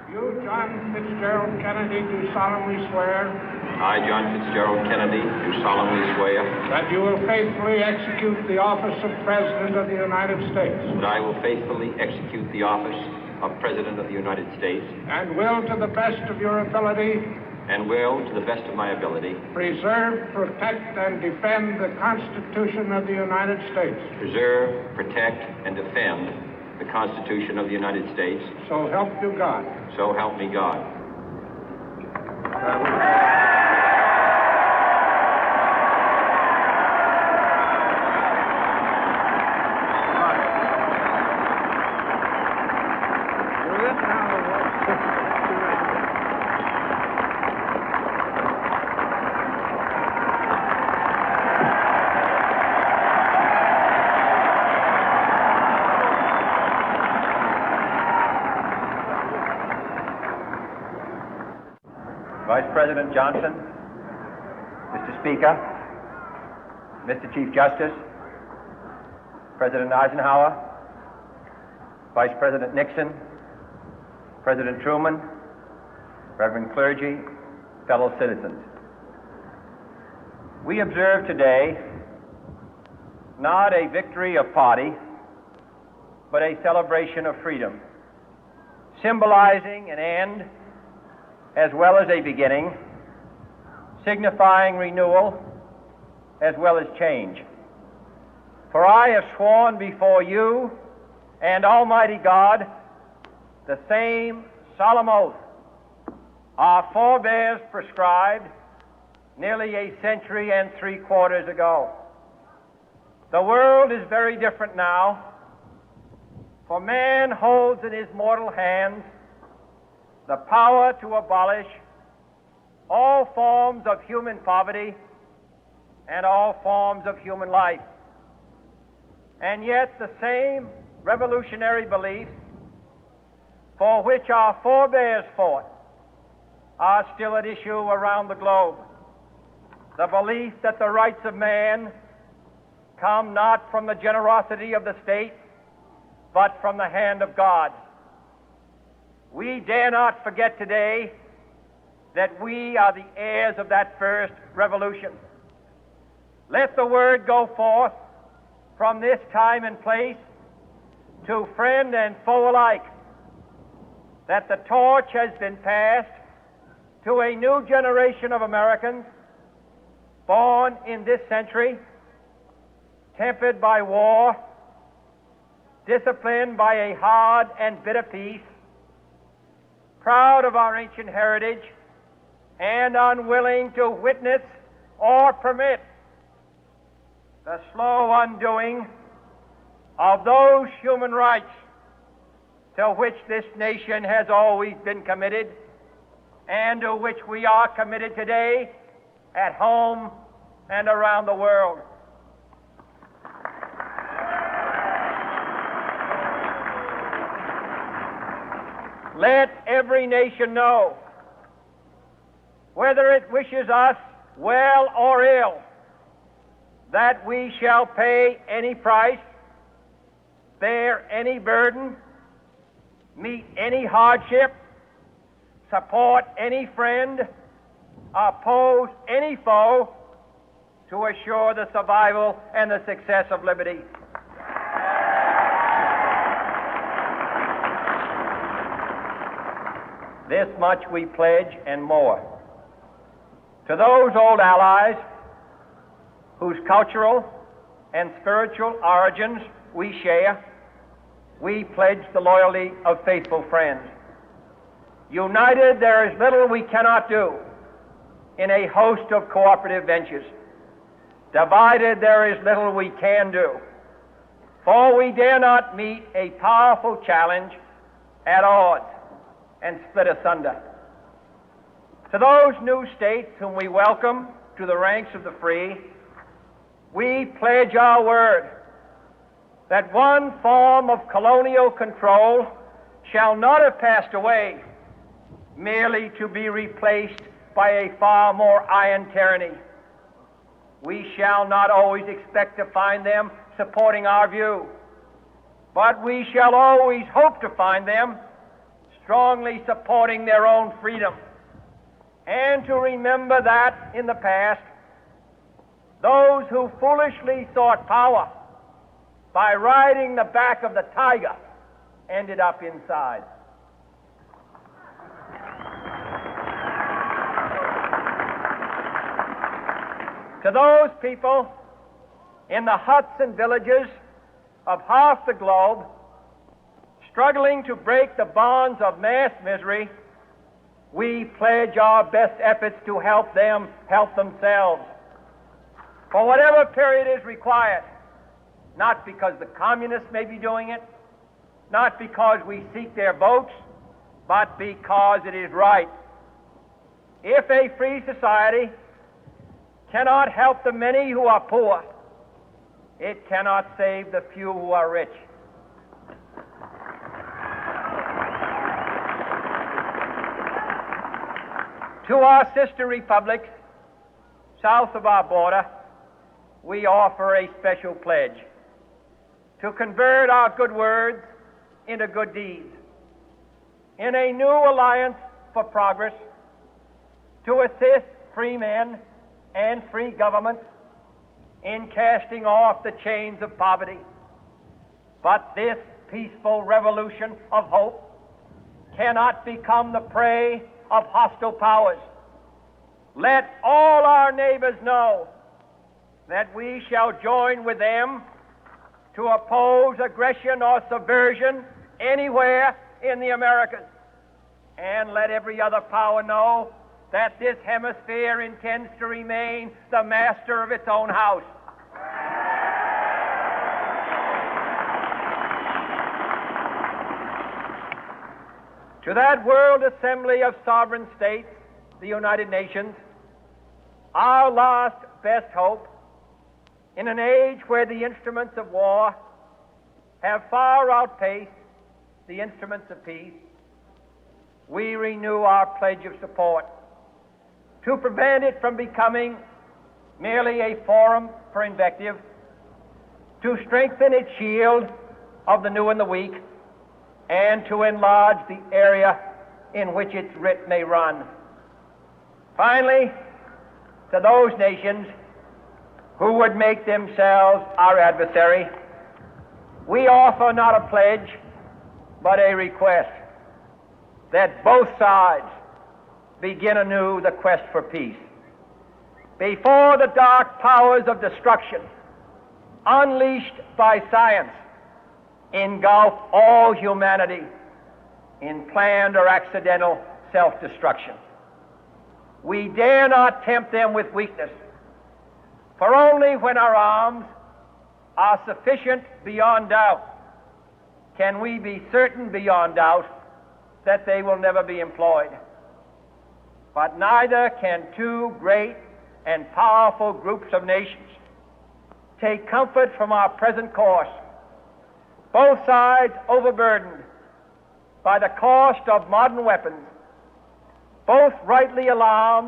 You, John Fitzgerald Kennedy, do solemnly swear. I, John Fitzgerald Kennedy, do solemnly swear. That you will faithfully execute the office of President of the United States. That I will faithfully execute the office of President of the United States. And will, to the best of your ability. And will, to the best of my ability. Preserve, protect, and defend the Constitution of the United States. Preserve, protect, and defend the Constitution of the United States. So help you God. So help me God. Vice President Johnson, Mr. Speaker, Mr. Chief Justice, President Eisenhower, Vice President Nixon, President Truman, Reverend clergy, fellow citizens. We observe today not a victory of party, but a celebration of freedom, symbolizing an end as well as a beginning, signifying renewal as well as change. For I have sworn before you and Almighty God the same solemn oath our forebears prescribed nearly a century and 3/4 ago. The world is very different now, for man holds in his mortal hands the power to abolish all forms of human poverty and all forms of human life. And yet the same revolutionary beliefs for which our forebears fought are still at issue around the globe. The belief that the rights of man come not from the generosity of the state, but from the hand of God. We dare not forget today that we are the heirs of that first revolution. Let the word go forth from this time and place to friend and foe alike that the torch has been passed to a new generation of Americans born in this century, tempered by war, disciplined by a hard and bitter peace, proud of our ancient heritage, and unwilling to witness or permit the slow undoing of those human rights to which this nation has always been committed and to which we are committed today at home and around the world. Let every nation know, whether it wishes us well or ill, that we shall pay any price, bear any burden, meet any hardship, support any friend, oppose any foe to assure the survival and the success of liberty. This much we pledge and more. To those old allies whose cultural and spiritual origins we share, we pledge the loyalty of faithful friends. United, there is little we cannot do in a host of cooperative ventures. Divided, there is little we can do, for we dare not meet a powerful challenge at odds and split asunder. To those new states whom we welcome to the ranks of the free, we pledge our word that one form of colonial control shall not have passed away, merely to be replaced by a far more iron tyranny. We shall not always expect to find them supporting our view, but we shall always hope to find them strongly supporting their own freedom, and to remember that in the past, those who foolishly sought power by riding the back of the tiger ended up inside. To those people in the huts and villages of half the globe struggling to break the bonds of mass misery, we pledge our best efforts to help them help themselves for whatever period is required, not because the communists may be doing it, not because we seek their votes, but because it is right. If a free society cannot help the many who are poor, it cannot save the few who are rich. To our sister republics south of our border, we offer a special pledge to convert our good words into good deeds, in a new alliance for progress, to assist free men and free governments in casting off the chains of poverty. But this peaceful revolution of hope cannot become the prey of hostile powers. Let all our neighbors know that we shall join with them to oppose aggression or subversion anywhere in the Americas. And let every other power know that this hemisphere intends to remain the master of its own house. To that World Assembly of Sovereign States, the United Nations, our last best hope, in an age where the instruments of war have far outpaced the instruments of peace, we renew our pledge of support to prevent it from becoming merely a forum for invective, to strengthen its shield of the new and the weak, and to enlarge the area in which its writ may run. Finally, to those nations who would make themselves our adversary, we offer not a pledge, but a request that both sides begin anew the quest for peace. Before the dark powers of destruction, unleashed by science, engulf all humanity in planned or accidental self-destruction, we dare not tempt them with weakness, for only when our arms are sufficient beyond doubt can we be certain beyond doubt that they will never be employed. But neither can two great and powerful groups of nations take comfort from our present course, both sides overburdened by the cost of modern weapons, both rightly alarmed